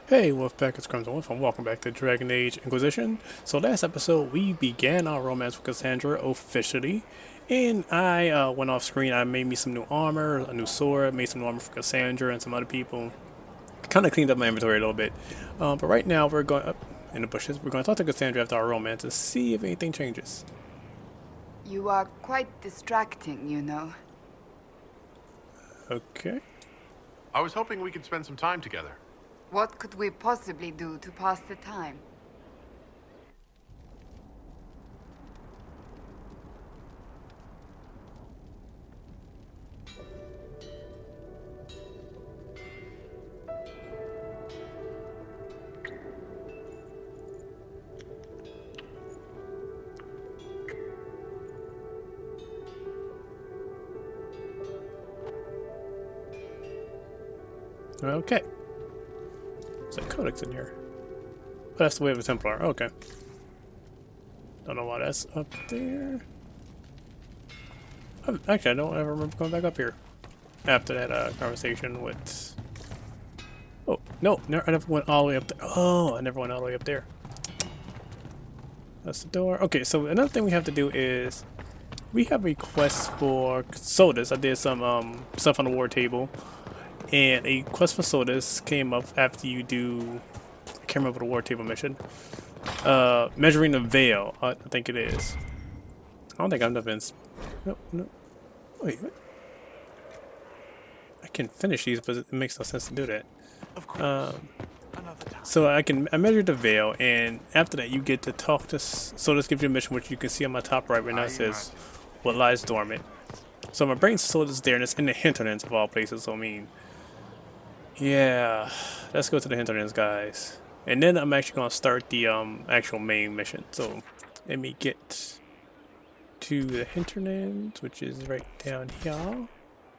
Hey, Wolfpack, it's Crimson Wolf, and welcome back to Dragon Age Inquisition. So last episode, we began our romance with Cassandra officially, and I went off screen. I made me some new armor, a new sword, made some new armor for Cassandra and some other people. Kind of cleaned up my inventory a little bit. But right now, we're going up in the bushes. We're going to talk to Cassandra after our romance and see if anything changes. You are quite distracting, you know. Okay. I was hoping we could spend some time together. What could we possibly do to pass the time? Okay. There's a codex in here. Oh, that's the way of a Templar. Okay. Don't know why that's up there. Actually, I don't ever remember going back up here after that conversation with. Oh no! I never went all the way up there. Oh, I never went all the way up there. That's the door. Okay, so another thing we have to do is we have requests for sodas. I did some stuff on the war table, and a quest for sodas came up after you do. I can't remember the war table mission. Measuring the veil. I think it is. I don't think I've never been. No. Wait, what? I can finish these, but it makes no sense to do that. Of course. So I measured the veil, and after that you get to talk to. So this gives you a mission, which you can see on my top right now. It says, "What lies dormant." So my brain soda is there, and it's in the hinterlands of all places. So I mean, yeah, let's go to the hinterlands, guys, and then I'm actually gonna start the actual main mission. So let me get to the hinterlands, which is right down here.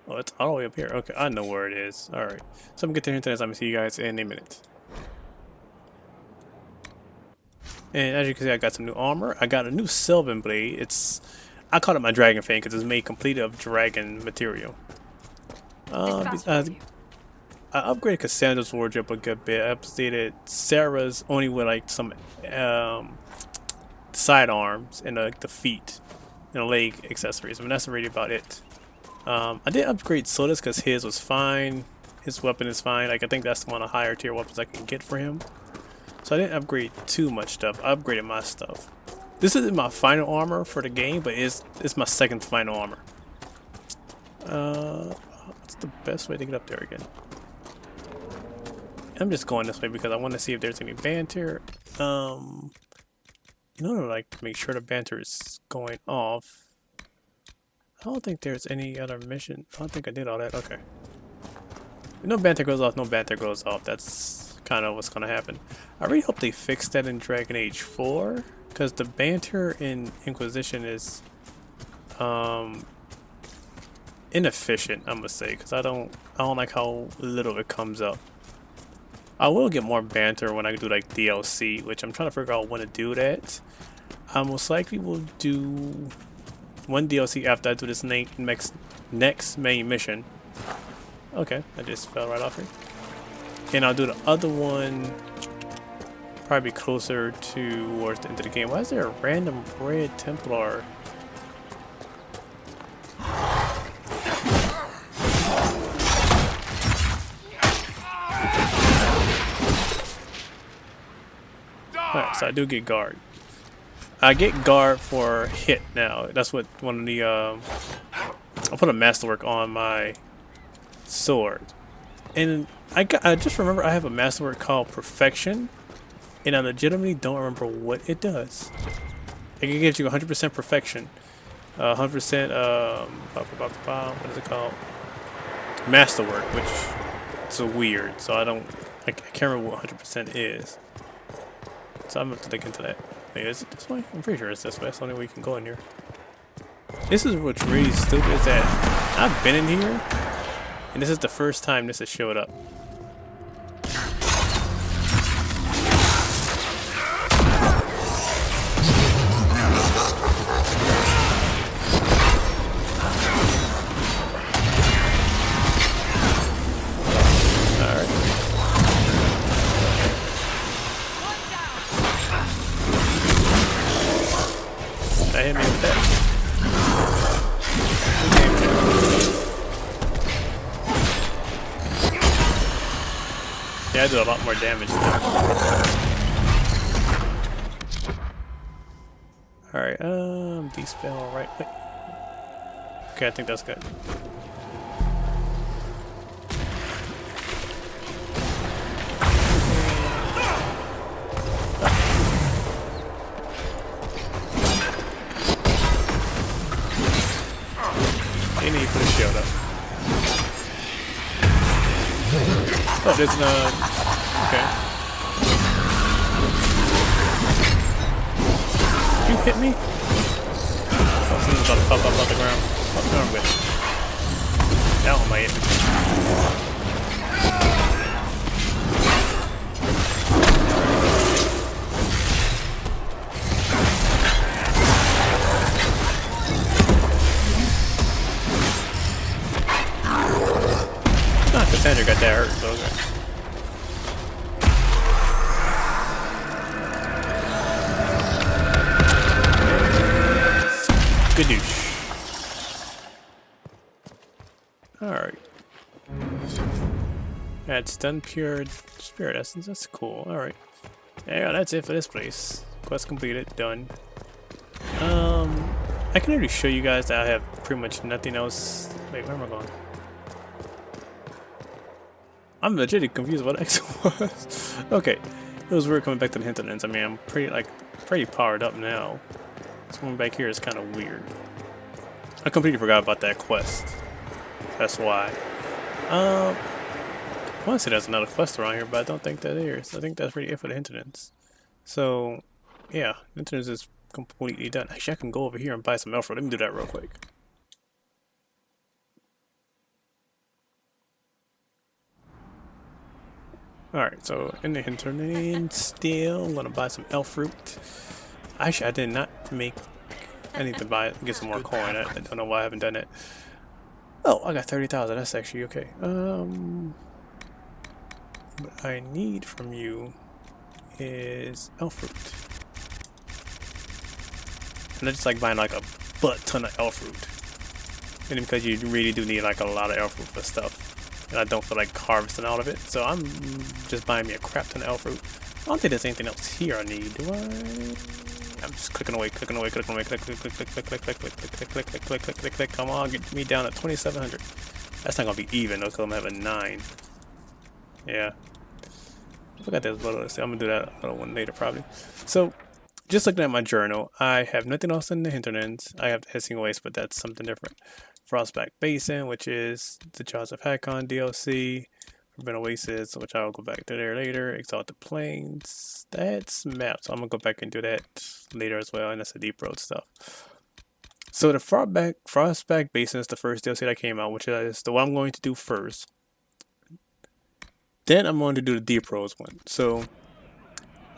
Oh, it's all the way up here. Okay, I know where it is. All right, so I'm gonna get to the hinterlands. I'm gonna see you guys in a minute. And as you can see, I got some new armor. I got a new Sylvan blade. I call it my dragon fan because it's made completely of dragon material. I upgraded Cassandra's wardrobe a good bit. I updated Sarah's only with like some sidearms and the feet and the leg accessories. I mean, that's really about it. I did upgrade Soda's because his was fine. His weapon is fine. Like I think that's one of the higher tier weapons I can get for him. So I didn't upgrade too much stuff. I upgraded my stuff. This isn't my final armor for the game, but it's my second final armor. What's the best way to get up there again? I'm just going this way because I want to see if there's any banter. In order to like make sure the banter is going off. I don't think there's any other mission. I don't think I did all that. Okay. No banter goes off, no banter goes off. That's kind of what's going to happen. I really hope they fix that in Dragon Age 4, because the banter in Inquisition is inefficient, I must say, because I don't like how little it comes up. I will get more banter when I do like DLC, which I'm trying to figure out when to do that. I most likely will do one DLC after I do this next main mission. Okay, I just fell right off here. And I'll do the other one probably closer towards the end of the game. Why is there a random red Templar? Alright, so I do get guard. I get guard for hit now. That's what one of the I'll put a masterwork on my sword. And I just remember I have a masterwork called Perfection, and I legitimately don't remember what it does. It gives you 100% perfection, 100% what is it called? Masterwork, which is weird. So I can't remember what 100% is. So I'm gonna have to look into that. Wait, is it this way? I'm pretty sure it's this way. That's the only way you can go in here. This is what's really stupid is that I've been in here, and this is the first time this has showed up. do a lot more damage now. Alright, dispel, right? Wait. Okay, I think that's good. You need to put a shield up. Oh, there's no... Okay. You hit me? Oh, something's about to pop up out the ground. What's wrong with it? That one might hit me. Cassandra got that hurt, so okay. Good news. Alright. Add stun pure spirit essence, that's cool. Alright. Yeah, that's it for this place. Quest completed, done. I can already show you guys that I have pretty much nothing else. Wait, where am I going? I'm legitimately confused what X was. Okay, it was weird coming back to the hinterlands. I mean, I'm pretty powered up now. So coming back here is kind of weird. I completely forgot about that quest. That's why. I want to say there's another quest around here, but I don't think that is. I think that's really it for the hinterlands. So, yeah, the hinterlands is completely done. Actually, I can go over here and buy some elf fruit. Let me do that real quick. Alright, so in the hinterland still, I'm gonna buy some elf fruit. Actually, I did not make... I need to get some more coin. I don't know why I haven't done it. Oh, I got 30,000. That's actually okay. What I need from you is elf fruit. And I just like buying like a butt ton of elf fruit. And because you really do need like a lot of elf fruit for stuff. And I don't feel like harvesting all of it, so I'm just buying me a crap ton of elf fruit. I don't think there's anything else here I need, do I? I'm just clicking away, click, click, click, click, click, click, click, click, click, click, click, click, click, click, click, click. Come on, get me down at 2,700. That's not gonna be even though, because I'm having 9. Yeah. I forgot there's little. I'm gonna do that other one later probably. So, just looking at my journal, I have nothing else in the hinterlands. I have the Hissing Waste, but that's something different. Frostback Basin, which is the Jaws of Hakon DLC, Forbidden Oasis, which I'll go back to there later. Exalted Plains, that's maps. So I'm gonna go back and do that later as well, and that's the Deep Road stuff. So the Frostback Basin is the first DLC that came out, which is the one I'm going to do first. Then I'm going to do the Deep Roads one. So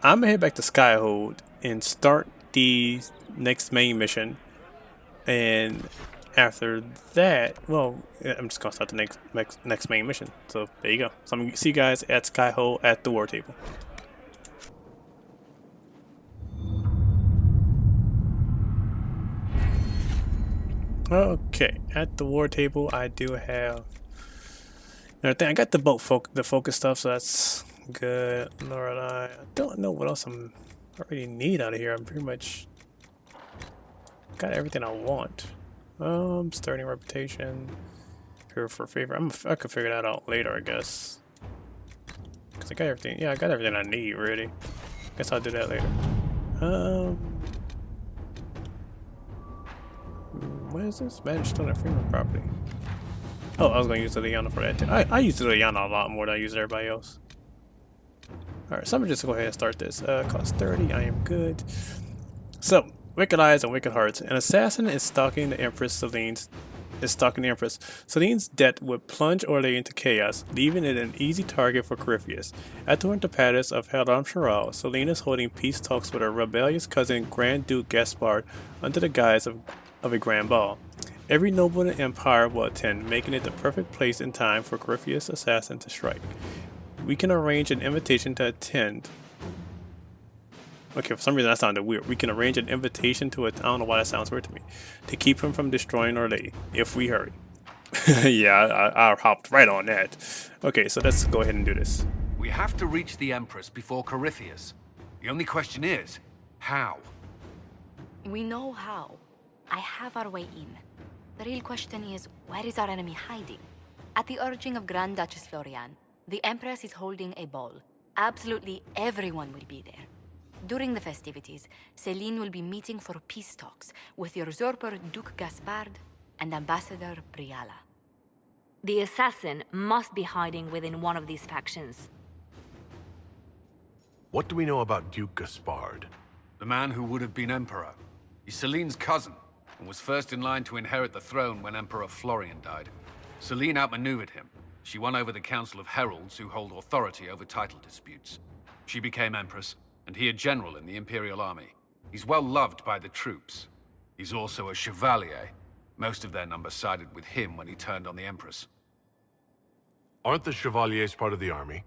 I'm gonna head back to Skyhold and start the next main mission, and after that, well, I'm just gonna start the next main mission. So there you go. So I'm gonna see you guys at Skyhold at the war table. Okay, at the war table, I do have another thing. I got the focus stuff, so that's good. Lorelei, I don't know what else I already need out of here. I'm pretty much got everything I want. Starting reputation. Here for favor. I could figure that out later, I guess. Cause I got everything. Yeah, I got everything I need, really. Guess I'll do that later. What is this? Manage stolen Freeman property. Oh, I was gonna use the Liana for that. I use the Liana a lot more than I use everybody else. Alright, so I'm gonna just go ahead and start this. Cost 30. I am good. So. Wicked Eyes and Wicked Hearts. An assassin is stalking the Empress Celene's Celene's death would plunge Orlais into chaos, leaving it an easy target for Corypheus. At the Winter Palace of Hadam Sharal, Celene is holding peace talks with her rebellious cousin Grand Duke Gaspard under the guise of a grand ball. Every noble in the empire will attend, making it the perfect place and time for Corypheus' assassin to strike. We can arrange an invitation to attend. Okay, for some reason that sounded weird. We can arrange an invitation to it. I don't know why that sounds weird to me. To keep him from destroying Orlais, if we hurry. Yeah, I hopped right on that. Okay, so let's go ahead and do this. We have to reach the Empress before Corypheus. The only question is, how? We know how. I have our way in. The real question is, where is our enemy hiding? At the urging of Grand Duchess Florian, the Empress is holding a ball. Absolutely everyone will be there. During the festivities, Celene will be meeting for peace talks with the usurper Duke Gaspard and Ambassador Briala. The assassin must be hiding within one of these factions. What do we know about Duke Gaspard? The man who would have been Emperor. He's Celene's cousin, and was first in line to inherit the throne when Emperor Florian died. Celene outmaneuvered him. She won over the Council of Heralds, who hold authority over title disputes. She became Empress, and he a general in the Imperial Army. He's well loved by the troops. He's also a chevalier. Most of their number sided with him when he turned on the Empress. Aren't the Chevaliers part of the army?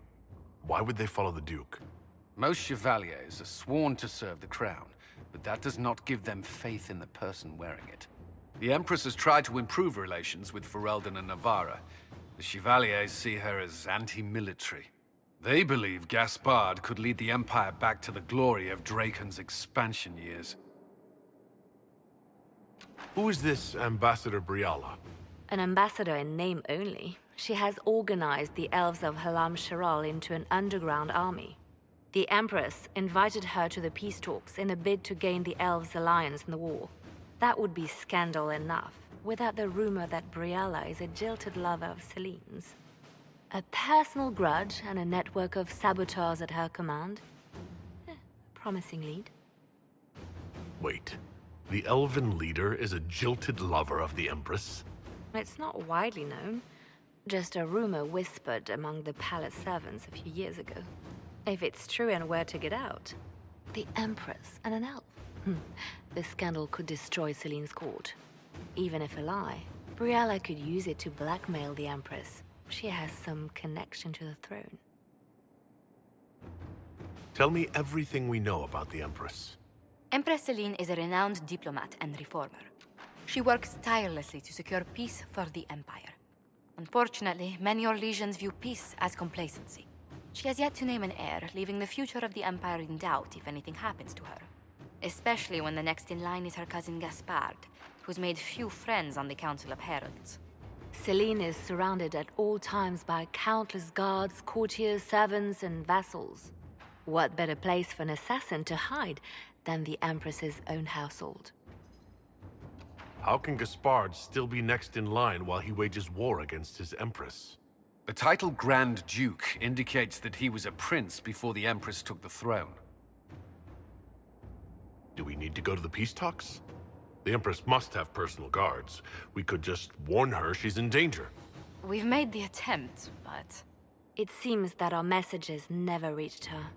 Why would they follow the Duke? Most chevaliers are sworn to serve the crown, but that does not give them faith in the person wearing it. The Empress has tried to improve relations with Ferelden and Navarra. The Chevaliers see her as anti-military. They believe Gaspard could lead the Empire back to the glory of Draken's expansion years. Who is this Ambassador Briala? An ambassador in name only, she has organized the elves of Halam Sharal into an underground army. The Empress invited her to the peace talks in a bid to gain the elves' alliance in the war. That would be scandal enough, without the rumor that Briala is a jilted lover of Celene's. A personal grudge and a network of saboteurs at her command. Promising lead. Wait, the elven leader is a jilted lover of the Empress? It's not widely known. Just a rumor whispered among the palace servants a few years ago. If it's true and were to get out, the Empress and an elf. The scandal could destroy Celene's court. Even if a lie, Briala could use it to blackmail the Empress. She has some connection to the throne. Tell me everything we know about the Empress. Empress Celene is a renowned diplomat and reformer. She works tirelessly to secure peace for the Empire. Unfortunately, many Orlesians view peace as complacency. She has yet to name an heir, leaving the future of the Empire in doubt if anything happens to her. Especially when the next in line is her cousin Gaspard, who's made few friends on the Council of Heralds. Celene is surrounded at all times by countless guards, courtiers, servants, and vassals. What better place for an assassin to hide than the Empress's own household? How can Gaspard still be next in line while he wages war against his Empress? The title Grand Duke indicates that he was a prince before the Empress took the throne. Do we need to go to the peace talks? The Empress must have personal guards. We could just warn her she's in danger. We've made the attempt, but... It seems that our messages never reached her.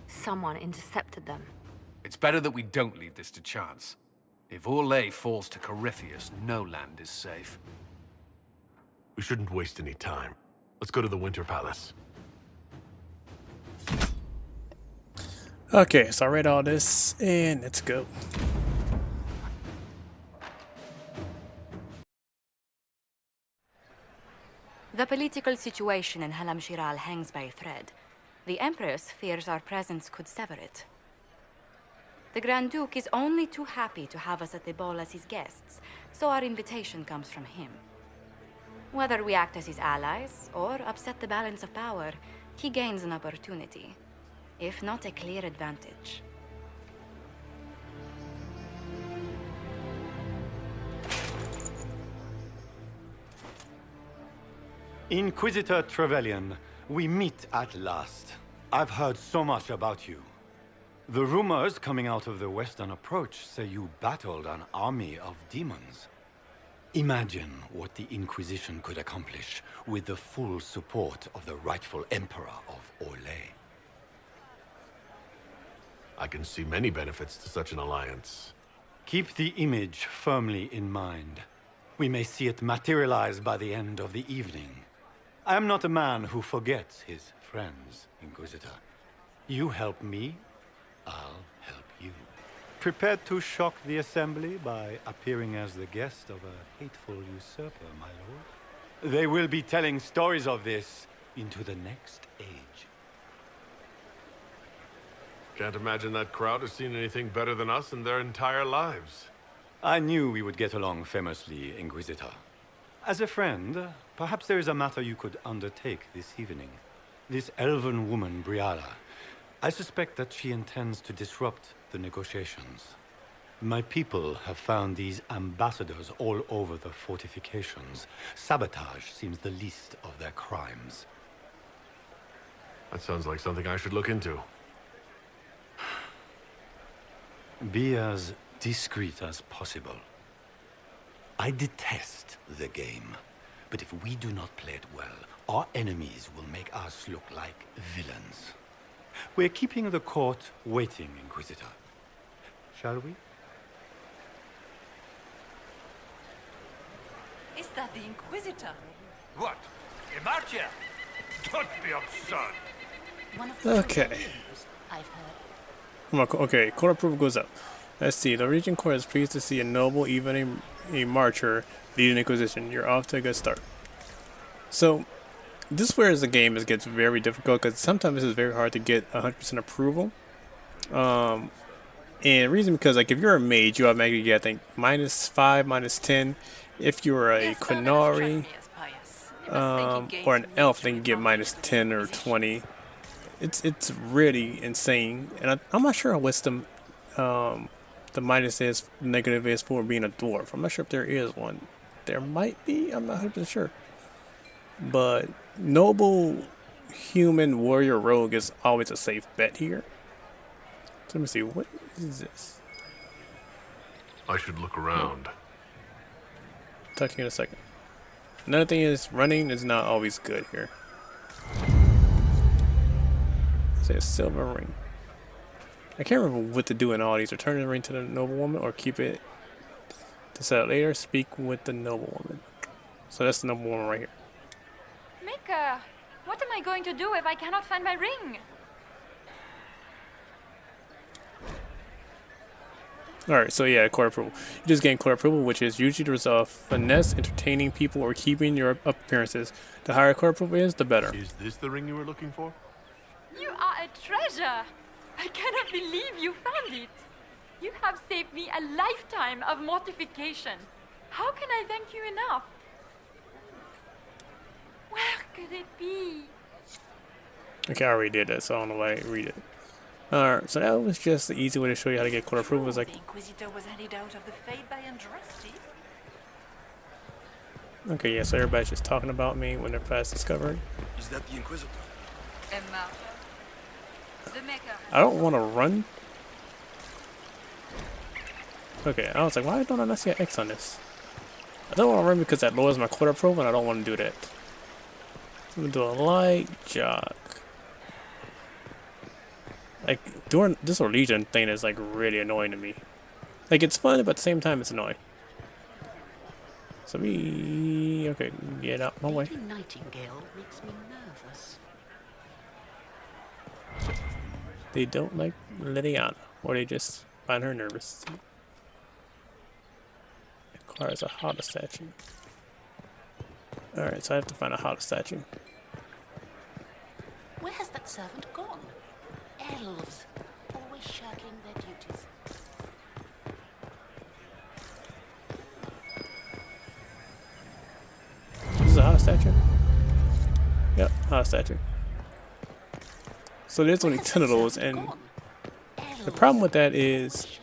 Someone intercepted them. It's better that we don't leave this to chance. If Orlais falls to Corypheus, no land is safe. We shouldn't waste any time. Let's go to the Winter Palace. Okay, so I read all this, and let's go. The political situation in Halam Shiral hangs by a thread. The Empress fears our presence could sever it. The Grand Duke is only too happy to have us at the ball as his guests, so our invitation comes from him. Whether we act as his allies or upset the balance of power, he gains an opportunity, if not a clear advantage. Inquisitor Trevelyan, we meet at last. I've heard so much about you. The rumors coming out of the Western Approach say you battled an army of demons. Imagine what the Inquisition could accomplish with the full support of the rightful Emperor of Orlais. I can see many benefits to such an alliance. Keep the image firmly in mind. We may see it materialize by the end of the evening. I am not a man who forgets his friends, Inquisitor. You help me, I'll help you. Prepared to shock the Assembly by appearing as the guest of a hateful usurper, my lord? They will be telling stories of this into the next age. Can't imagine that crowd has seen anything better than us in their entire lives. I knew we would get along famously, Inquisitor. As a friend, perhaps there is a matter you could undertake this evening. This elven woman, Briala, I suspect that she intends to disrupt the negotiations. My people have found these ambassadors all over the fortifications. Sabotage seems the least of their crimes. That sounds like something I should look into. Be as discreet as possible. I detest the game, but if we do not play it well, our enemies will make us look like villains. We're keeping the court waiting, Inquisitor. Shall we? Is that the Inquisitor? What? Emartia? Don't be absurd. One of the Okay. leaders, I've heard. Okay, court approval goes up. Let's see. The Regent Court is pleased to see a noble, even a marcher, lead an Inquisition. You're off to a good start. So, this is where the game gets very difficult because sometimes it's very hard to get 100% approval. And the reason because like if you're a mage, you automatically get I think -5, -10. If you're a Quinari or an elf, then you get -10 or 20. It's really insane, and I'm not sure what's the minus is, negative is for being a dwarf. I'm not sure if there is one. There might be. I'm not 100% sure. But noble human warrior rogue is always a safe bet here. So let me see. What is this? I should look around. Talk to you in a second. Another thing is running is not always good here. Say a silver ring. I can't remember what to do in all these. Return the ring to the noblewoman or keep it to sell it later. Speak with the noblewoman. So that's the noblewoman right here. Mika, what am I going to do if I cannot find my ring? Alright, so yeah, court approval. You just gain court approval, which is usually the result of finesse, entertaining people, or keeping your appearances. The higher court approval is, the better. Is this the ring you were looking for? You are a treasure! I cannot believe you found it! You have saved me a lifetime of mortification. How can I thank you enough? Where could it be? Okay, I already did that, so I don't know why I read it. Alright, so that was just the easy way to show you how to get court approval. It's like, The Inquisitor was handed out of the Fade by Andraste. okay, yeah, so everybody's just talking about me when they're past discovery. Is that the Inquisitor? Emma. The Maker. I don't want to run. Okay, I was like, why don't I not see an X on this? I don't want to run because that lowers my court approval, and I don't want to do that. I'm gonna do a light jog. Like doing this Legion thing is like really annoying to me. Like it's fun, but at the same time it's annoying. So okay, get out my way. Lady Nightingale makes me nervous. They don't like Lydiana, or they just find her nervous. Requires a Hada statue. Alright, so I have to find a Hada statue. Where has that servant gone? Elves, always shirking their duties. This is a Hada statue? Yep, Hada statue. So there's only 10 of those, and the problem with that is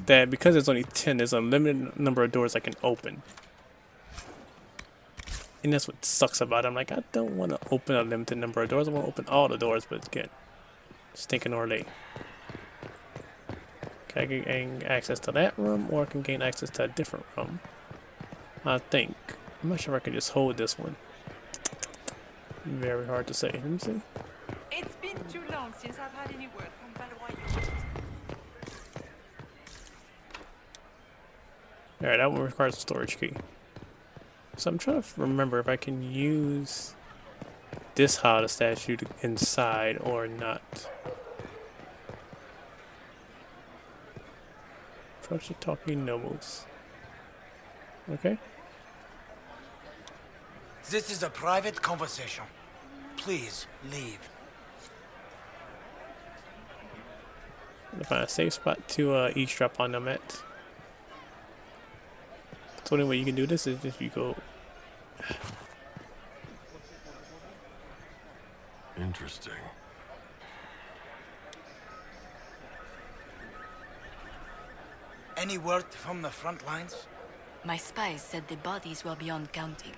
that because there's only 10, there's a limited number of doors I can open. And that's what sucks about it. I'm like, I don't want to open a limited number of doors. I want to open all the doors, but again, stinking Orlais. Okay, I can gain access to that room, or I can gain access to a different room. I think. I'm not sure if I can just hold this one. Very hard to say. Let me see. It's been too long since I've had any word from Valois. Alright, that one requires a storage key. So I'm trying to remember if I can use this Hada statue inside or not. Approach the talking nobles. Okay. This is a private conversation. Please leave. To find a safe spot to eavesdrop on them at. So the only way you can do this is if you go. Interesting. Any word from the front lines? My spies said the bodies were beyond counting.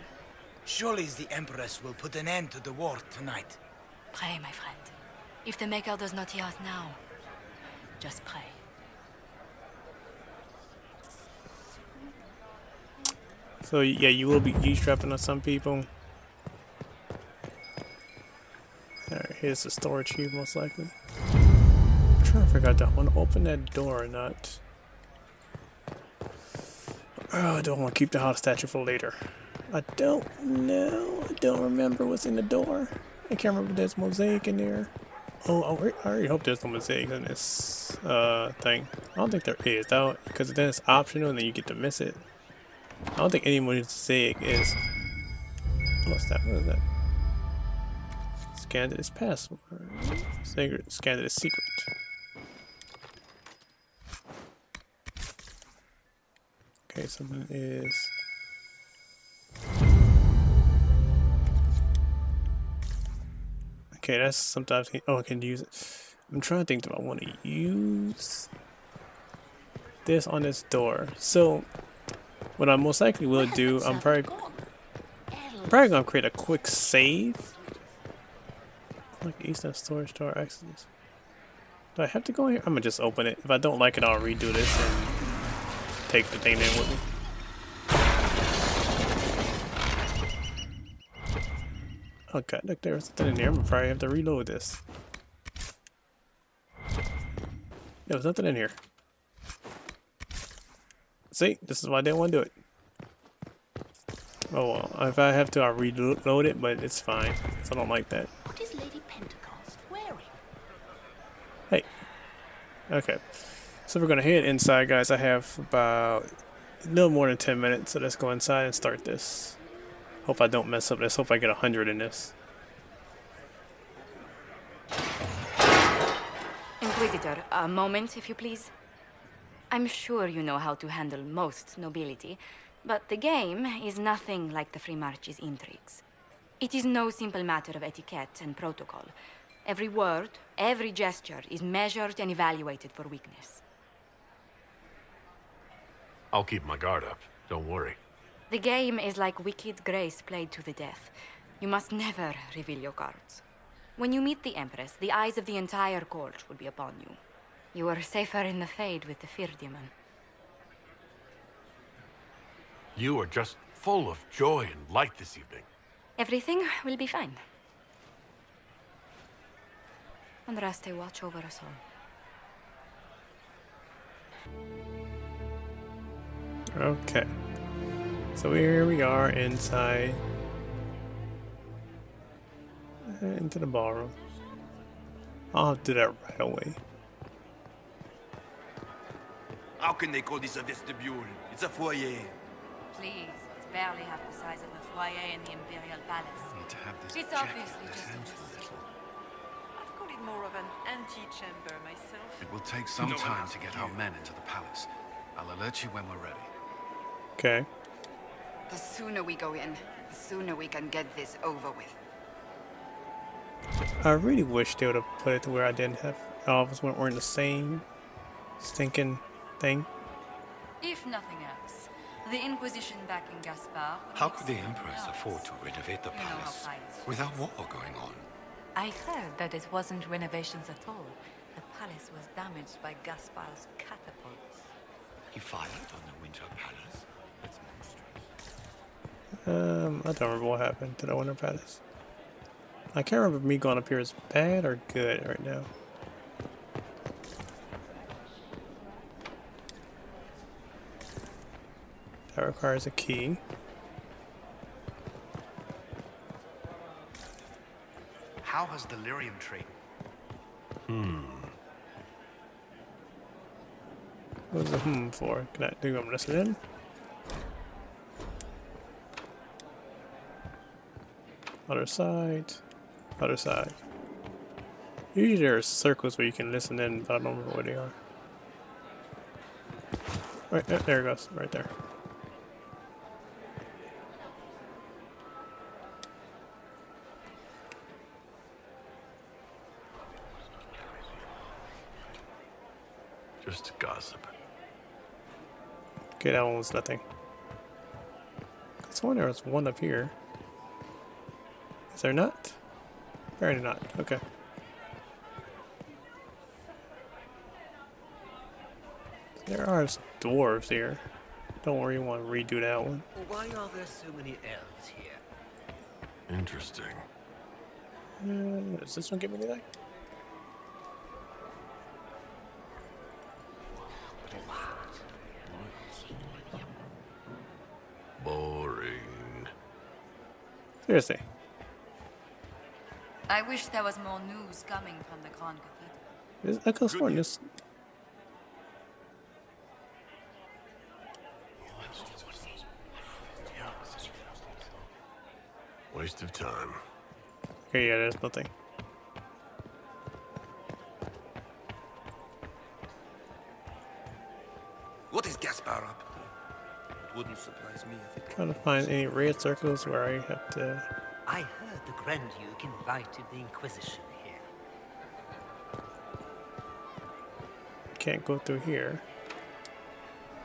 Surely the Empress will put an end to the war tonight. Pray, my friend. If the Maker does not hear us now, just pray. So yeah, you will be eavesdropping on some people. Alright, here's the storage here most likely. I'm trying to figure out, do I want to open that door or not? Oh, I don't want to keep the hot statue for later. I don't know. I don't remember what's in the door. I can't remember if there's mosaic in there. Oh, I already hope there's no mosaic in this thing. I don't think there is, though, because then it's optional and then you get to miss it. I don't think any mosaic is. What's that? What is that? Scanned his password. Scanned his secret. Okay, someone is. Okay, that's sometimes. Oh, I can use it. I'm trying to think if I want to use this on this door. So, what I most likely will do, I'm probably gonna create a quick save. Like Eastern storage door access. Do I have to go here? I'm gonna just open it. If I don't like it, I'll redo this and take the thing in with me. Okay, look, there's something in there. I'm gonna probably have to reload this. There was nothing in here. See, this is why I didn't want to do it. Oh well, if I have to, I'll reload it, but it's fine. So I don't like that. What is Lady Pentecost wearing? Hey. Okay. So we're gonna head inside, guys. I have about a little more than 10 minutes, so let's go inside and start this. Hope I don't mess up this. Hope I get 100 in this. Inquisitor, a moment, if you please. I'm sure you know how to handle most nobility, but the game is nothing like the Free March's intrigues. It is no simple matter of etiquette and protocol. Every word, every gesture is measured and evaluated for weakness. I'll keep my guard up. Don't worry. The game is like Wicked Grace played to the death. You must never reveal your cards. When you meet the Empress, the eyes of the entire court will be upon you. You are safer in the Fade with the Fear Demon. You are just full of joy and light this evening. Everything will be fine. And Raste watch over us all. Okay. So here we are inside. Into the ballroom. I'll have to do that right away. How can they call this a vestibule? It's a foyer. Please, it's barely half the size of the foyer in the Imperial Palace. Need to have this It's jacket obviously let just down a too little. I'd call it more of an antechamber myself. It will take some time to get our men into the palace. I'll alert you when we're ready. Okay. The sooner we go in, the sooner we can get this over with. I really wish they would have put it to where I didn't have all of us weren't wearing the same stinking thing. If nothing else, the Inquisition back in Gaspard. How could the Empress afford to renovate the palace without war going on? I heard that it wasn't renovations at all. The palace was damaged by Gaspard's catapults. He fired on the Winter Palace? That's monstrous. I don't remember what happened to the Winter Palace. I can't remember if me going up here is bad or good right now. That requires a key. How has the lyrium tree? What's the for? Can I do I'm listening? Other side. Other side. Usually there are circles where you can listen in, but I don't remember where they are. Right, there it goes, right there. Just gossip. Okay, that one was nothing. I was wondering there was one up here. Is there not? Apparently not. Okay. There are some dwarves here. Don't worry, you want to redo that one. Why are there so many elves here? Interesting. Does this one give me anything? Boring. Seriously. I wish there was more news coming from the Grand Cathedral. I could have sworn this. Waste of time. Okay, yeah, there's nothing. What is Gaspard up to? It wouldn't surprise me if it... Trying to find any red circles where I have to. I heard the Grand Duke invited the Inquisition here. Can't go through here.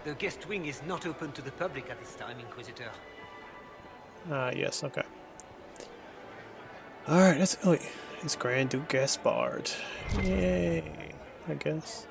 The guest wing is not open to the public at this time, Inquisitor. Yes, okay. Alright, that's it's Grand Duke Gaspard. Yay, I guess.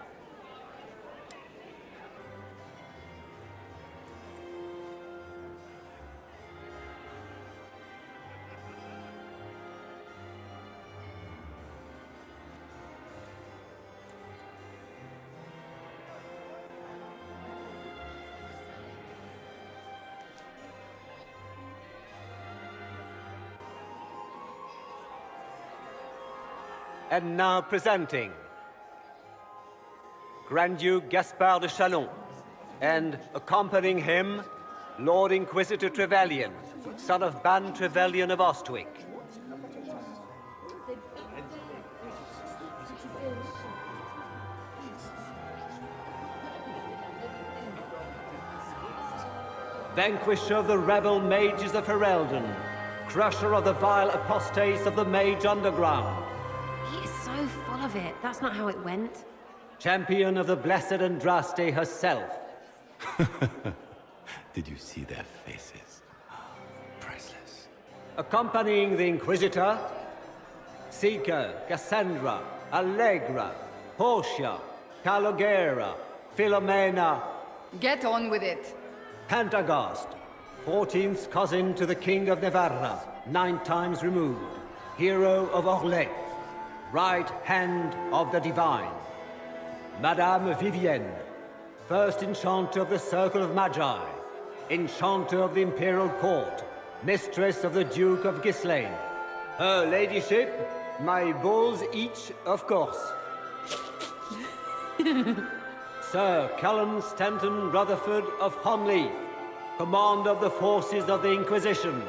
And now presenting Grand Duke Gaspard de Chalon, and accompanying him, Lord Inquisitor Trevelyan, son of Ban Trevelyan of Ostwick. Vanquisher of the rebel mages of Ferelden, crusher of the vile apostates of the Mage Underground. He is so full of it. That's not how it went. Champion of the Blessed Andraste herself. Did you see their faces? Priceless. Accompanying the Inquisitor, Seeker, Cassandra, Allegra, Portia, Calogera, Philomena. Get on with it. Pantagast, 14th cousin to the King of Navarra, 9 times removed. Hero of Orlais. Right hand of the divine. Madame Vivienne, first enchanter of the Circle of Magi, enchanter of the Imperial Court, mistress of the Duke of Ghislaine. Her ladyship, my bulls each, of course. Sir Callum Stanton Rutherford of Honleith, commander of the forces of the Inquisition,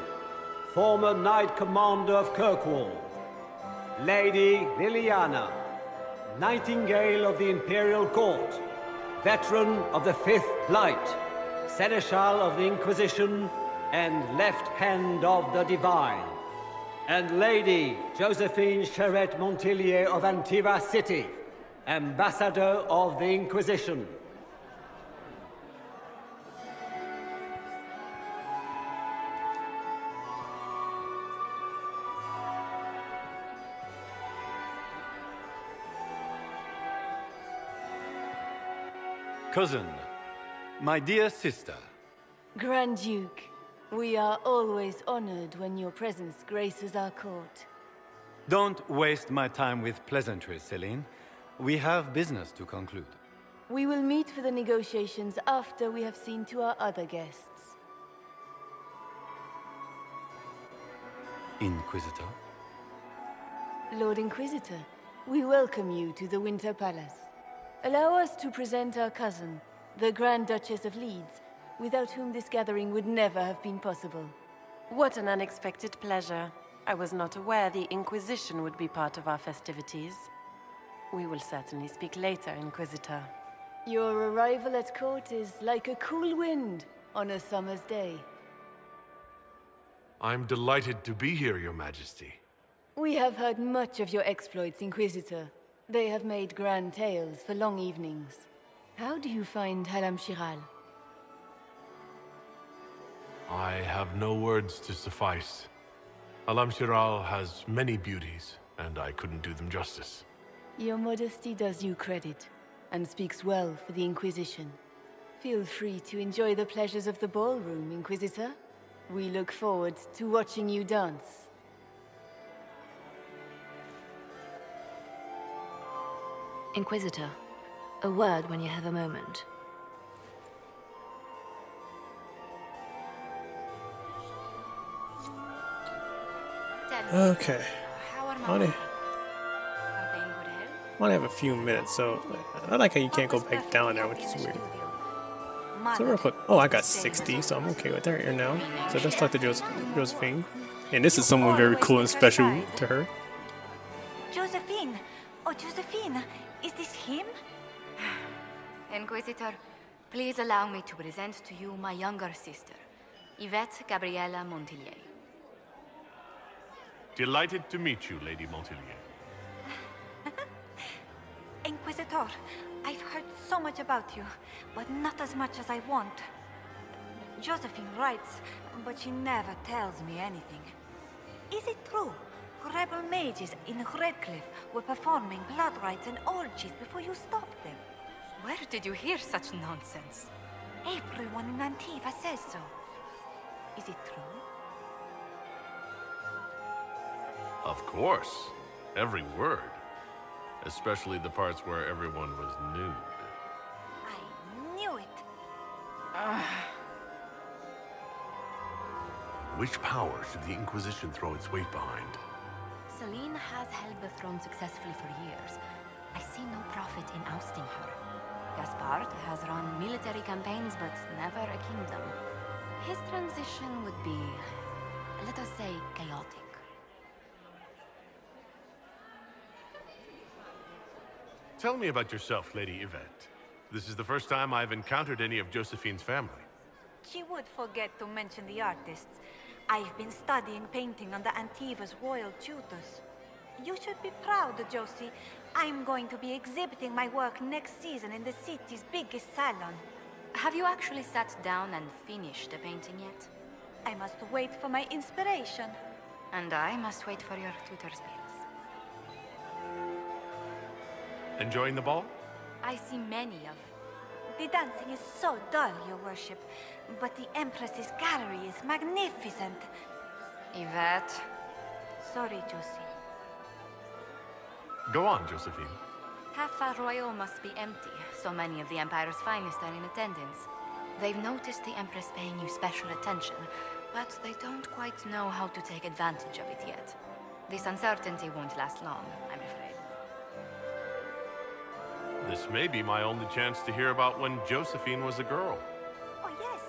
former Knight Commander of Kirkwall. Lady Liliana, Nightingale of the Imperial Court, veteran of the 5th Light, Seneschal of the Inquisition, and left hand of the Divine. And Lady Josephine Charette Montillier of Antiva City, Ambassador of the Inquisition. Cousin, my dear sister. Grand Duke, we are always honored when your presence graces our court. Don't waste my time with pleasantries, Celene. We have business to conclude. We will meet for the negotiations after we have seen to our other guests. Inquisitor? Lord Inquisitor, we welcome you to the Winter Palace. Allow us to present our cousin, the Grand Duchess of Leeds, without whom this gathering would never have been possible. What an unexpected pleasure. I was not aware the Inquisition would be part of our festivities. We will certainly speak later, Inquisitor. Your arrival at court is like a cool wind on a summer's day. I'm delighted to be here, Your Majesty. We have heard much of your exploits, Inquisitor. They have made grand tales for long evenings. How do you find Halam Shiral? I have no words to suffice. Halam Shiral has many beauties, and I couldn't do them justice. Your modesty does you credit, and speaks well for the Inquisition. Feel free to enjoy the pleasures of the ballroom, Inquisitor. We look forward to watching you dance. Inquisitor, a word when you have a moment. Okay. How are I my... only have a few minutes, so I like how you can't go back down there, which is weird. So real quick, oh, I got 60, so I'm okay with that right now. So let's talk to Josephine. And this is someone very cool and special to her. Josephine! Oh, Josephine! Is this him? Inquisitor, please allow me to present to you my younger sister, Yvette Gabriella Montillier. Delighted to meet you, Lady Montillier. Inquisitor, I've heard so much about you, but not as much as I want. Josephine writes, but she never tells me anything. Is it true? Rebel mages in Redcliffe were performing blood rites and orgies before you stopped them. Where did you hear such nonsense? Everyone in Antiva says so. Is it true? Of course. Every word. Especially the parts where everyone was nude. I knew it. Which power should the Inquisition throw its weight behind? Celene has held the throne successfully for years. I see no profit in ousting her. Gaspard has run military campaigns, but never a kingdom. His transition would be, let us say, chaotic. Tell me about yourself, Lady Yvette. This is the first time I've encountered any of Josephine's family. She would forget to mention the artists. I've been studying painting under Antiva's royal tutors. You should be proud, Josie. I'm going to be exhibiting my work next season in the city's biggest salon. Have you actually sat down and finished the painting yet? I must wait for my inspiration. And I must wait for your tutor's bills. Enjoying the ball? I see many of... The dancing is so dull, Your Worship. But the Empress's gallery is magnificent. Yvette. Sorry, Josie. Go on, Josephine. Half Royal must be empty. So many of the Empire's finest are in attendance. They've noticed the Empress paying you special attention, but they don't quite know how to take advantage of it yet. This uncertainty won't last long, I'm afraid. This may be my only chance to hear about when Josephine was a girl. Oh, yes.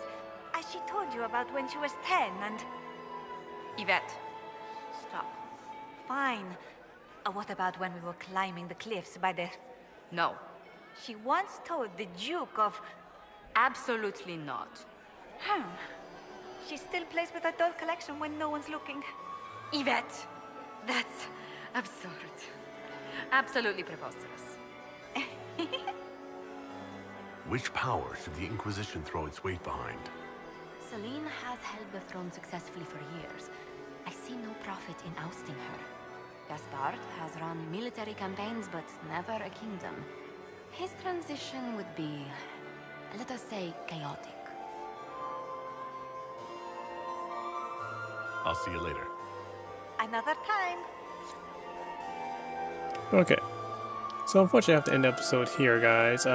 As she told you about when she was 10 and... Yvette, stop. Fine. What about when we were climbing the cliffs by the... No. She once told the Duke of... Absolutely not. She still plays with her doll collection when no one's looking. Yvette, that's absurd. Absolutely preposterous. Which power should the Inquisition throw its weight behind? Celene has held the throne successfully for years. I see no profit in ousting her. Gaspard has run military campaigns, but never a kingdom. His transition would be, let us say, chaotic. I'll see you later. Another time. Okay. So unfortunately I have to end the episode here, guys.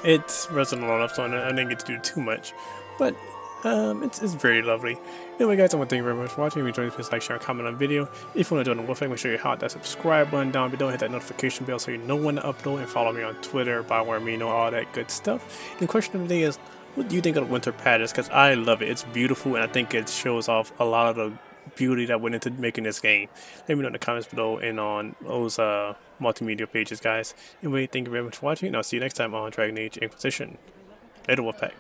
It's resonant enough, so I didn't get to do too much. But it's very lovely. Anyway, guys, I want to thank you very much for watching. If you enjoyed, please like, share, and comment on the video. If you want to join the Wolf, make sure you hit that subscribe button down below, hit that notification bell so you know when to upload, and follow me on Twitter, ByWareMino, all that good stuff. And the question of the day is, what do you think of the Winter Palace? Because I love it. It's beautiful, and I think it shows off a lot of the beauty that went into making this game. Let me know in the comments below and on those multimedia pages, guys. Anyway, thank you very much for watching, and I'll see you next time on Dragon Age Inquisition. Later, Wolfpack.